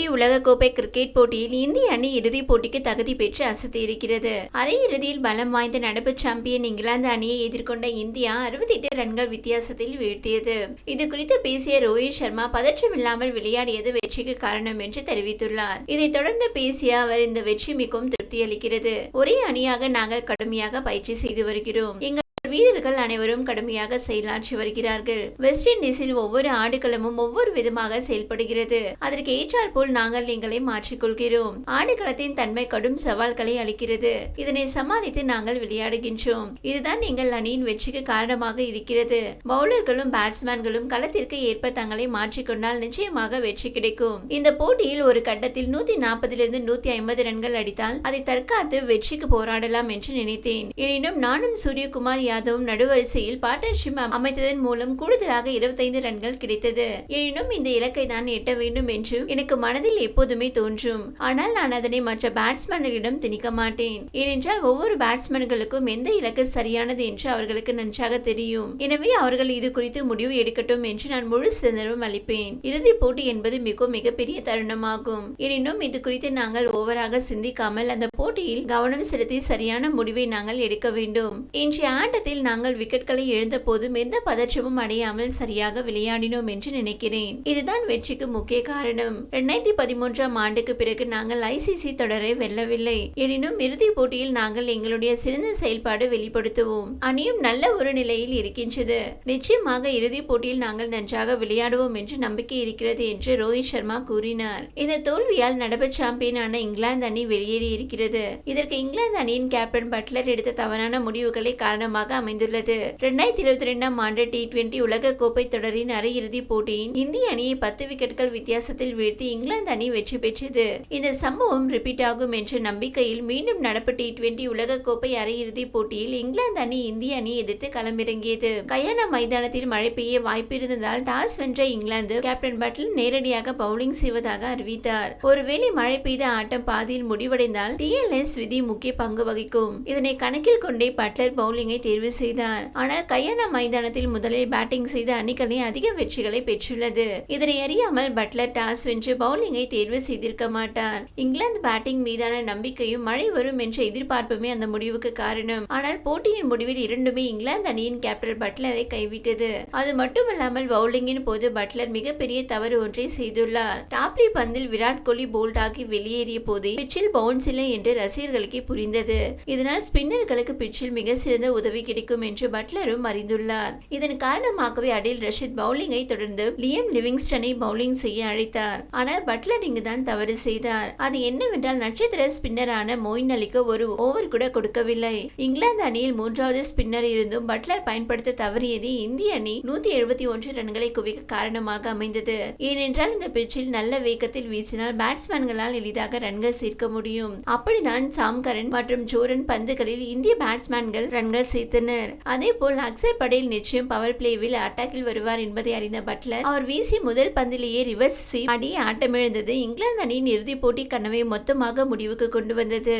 T20 உலகக்கோப்பை cricket போட்டியில் இந்திய அணி இறுதிப் போட்டிக்கு தகுதி பெற்று அசத்தியிருக்கிறது. அரையிறுதியில் பலம் வாய்ந்த நடப்பு சாம்பியன் இங்கிலாந்து அணியை எதிர்கொண்ட இந்தியா 68 ரன்கள் வித்தியாசத்தில் வீழ்த்தியது. இதுகுறித்து பேசிய ரோஹித் சர்மா பதற்றமில்லாமல் விளையாடியது வெற்றிக்கு காரணம் என்று தெரிவித்துள்ளார். இதைத் தொடர்ந்து பேசிய அவர், இந்த வெற்றி மிகவும் திருப்தி அளிக்கிறது. ஒரே அணியாக நாங்கள் கடுமையாக பயிற்சி செய்து வருகிறோம். வீரர்கள் அனைவரும் கடுமையாக செயலாற்றி வருகிறார்கள். வெஸ்ட் இண்டீஸில் ஒவ்வொரு ஆடுகளமும் ஒவ்வொரு விதமாக செயல்படுகிறது. அதற்கு ஏற்றாற்போல் நாங்கள் எங்களை மாற்றிக்கொள்கிறோம். ஆடுகளத்தின் தன்மை கடும் சவால்களை அளிக்கிறது. இதனை சமாளித்து நாங்கள் விளையாடுகின்றோம். இதுதான் எங்கள் அணியின் வெற்றிக்கு காரணமாக இருக்கிறது. பவுலர்களும் பேட்ஸ்மேன்களும் களத்திற்கு ஏற்ப தங்களை மாற்றிக்கொண்டால் நிச்சயமாக வெற்றி கிடைக்கும். இந்த போட்டியில் ஒரு கட்டத்தில் 140 150 ரன்கள் அடித்தால் அதை தற்காத்து வெற்றிக்கு போராடலாம் என்று நினைத்தேன். எனினும் நானும் சூரியகுமார் யாதவும் நடுவரிசையில் பார்ட்னர்ஷிப் அமைத்ததன் மூலம் கூடுதலாக 25 ரன்கள் கிடைத்தது. எனினும் இந்த இலக்கை தான் எட்ட வேண்டும் என்று எனக்கு மனதில் எப்போதுமே தோன்றும். ஆனால் நான் அதனை மற்ற பேட்ஸ்மேன்களிடம் திணிக்க மாட்டேன். ஏனென்றால் ஒவ்வொரு பேட்ஸ்மேன்களுக்கும் எந்த இலக்கு சரியானது என்று அவர்களுக்கு நன்றாக தெரியும். எனவே அவர்கள் இது குறித்து முடிவு எடுக்கட்டும் என்று நான் முழு சுதந்திரம் அளிப்பேன். இறுதிப் போட்டி என்பது மிகப்பெரிய தருணமாகும். எனினும் இது குறித்து நாங்கள் ஓவராக சிந்திக்காமல் அந்த போட்டியில் கவனம் செலுத்தி சரியான முடிவை நாங்கள் எடுக்க வேண்டும். இன்றைய ஆட்டத்தில் நாங்கள் விக்கெட்களை இழந்த போதும் எந்த பதற்றமும் அடையாமல் சரியாக விளையாடினோம் என்று நினைக்கிறேன். இதுதான் வெற்றிக்கு முக்கிய காரணம். 2013ஆம் ஆண்டுக்கு பிறகு நாங்கள் ICC தொடரை வெல்லவில்லை. எனினும் இறுதிப் போட்டியில் நாங்கள் எங்களுடைய சிறந்த செயல்பாடு வெளிப்படுத்துவோம். அணியும் நல்ல ஒரு நிலையில் இருக்கின்றது. நிச்சயமாக இறுதிப் போட்டியில் நாங்கள் நன்றாக விளையாடுவோம் என்று நம்பிக்கை இருக்கிறது என்று ரோஹித் சர்மா கூறினார். இந்த தோல்வியால் நடப்பு சாம்பியனான இங்கிலாந்து அணி வெளியேறி இருக்கிறது. இதற்கு இங்கிலாந்து அணியின் கேப்டன் பட்லர் எடுத்த தவறான முடிவுகளை காரணமாக அமைந்துள்ளது. 2022ஆம் ஆண்டு T20 உலக கோப்பை தொடரின் அரையிறுதிப் போட்டியின் இந்திய அணியை 10 விக்கெட்டுகள் வித்தியாசத்தில் வீழ்த்தி இங்கிலாந்து அணி வெற்றி பெற்றது. இந்த சம்பவம் ரிப்பீட் ஆகும் என்ற நம்பிக்கையில் மீண்டும் நடப்பு T20 உலக கோப்பை அரையிறுதிப் போட்டியில் இங்கிலாந்து அணி இந்திய அணியை எதிர்த்து களமிறங்கியது. கயானா மைதானத்தில் மழை பெய்ய வாய்ப்பு இருந்ததால் டாஸ் வென்ற இங்கிலாந்து கேப்டன் பட்லர் நேரடியாக பவுலிங் செய்வதாக அறிவித்தார். ஒருவேளை மழை பெய்த ஆட்டம் பாதியில் முடிவடைந்தால் TLS விதி முக்கிய பங்கு வகிக்கும். இதனை கணக்கில் கொண்டே பட்லர் பவுலிங்கை தேர்வு செய்தார். ஆனால் கயானா மைதானத்தில் முதலில் பேட்டிங் செய்த அணிகளே அதிக வெற்றிகளை பெற்றுள்ளது. இதனை அறியாமல் பட்லர் டாஸ் வென்று பவுலிங்கை தேர்வு செய்திருக்க மாட்டார். இங்கிலாந்து பேட்டிங் மீதான நம்பிக்கையும் மழை வரும் என்ற எதிர்பார்ப்புமே அந்த முடிவுக்கு காரணம். ஆனால் போட்டியின் முடிவில் இரண்டுமே இங்கிலாந்து அணியின் கேப்டன் பட்லரை கைவிட்டது. அது மட்டுமல்லாமல் பவுலிங்கின் போது பட்லர் மிகப்பெரிய தவறு ஒன்றை செய்துள்ளார். டாப்லி பந்தில் விராட் கோலி போல்ட் ஆகி வெளியேறிய போதே பிச்சில் பவுன்ஸ் இல்லை என்று ரசிகர்களுக்கு புரிந்தது. இதனால் ஸ்பின்னர்களுக்கு பிச்சில் மிக சிறந்த உதவி கிடைக்கும் என்று பட்லரும் அறிந்துள்ளார். இதன் காரணமாகவே அடில் ரஷீத் பவுலிங்கை தொடர்ந்து லியம் லிவிங்ஸ்டனை பவுலிங் செய்ய அழைத்தார். ஆனால் பட்லர் இங்குதான் தவறு செய்தார். அது என்னவென்றால் நட்சத்திர ஸ்பின்னரான மொயின் அலிக்கு ஒரு ஓவர் கூட கொடுக்கவில்லை. இங்கிலாந்து அணியில் 3வது ஸ்பின்னர் இருந்தும் பட்லர் பயன்படுத்த தவறியது இந்திய அணி 171 ரன்களை குவிக்க காரணமாக அமைந்தது. ஏனென்றால் இந்த பிச்சில் நல்ல வேகத்தில் வீசினால் பேட்ஸ்மேன்களால் எளிதாக ரன்கள் சேர்க்க முடியும். அப்படிதான் சாம் கரன் மற்றும் ஜோரன் பந்துகளில் இந்திய பேட்ஸ்மேன்கள் ரன்கள் சேர்த்தனர். அதேபோல் அக்சர் படேல் நிச்சயம் பவர் பிளேவில் அட்டாக்கில் வருவார் என்பதை அறிந்த பட்லர் அவர் வீசி முதல் பந்திலேயே ரிவர்ஸ் ஸ்வீப் ஆடி ஆட்டமிழந்தது இங்கிலாந்து அணியின் இறுதிப் போட்டி கனவை மொத்தமாக முடிவுக்கு கொண்டு வந்தது.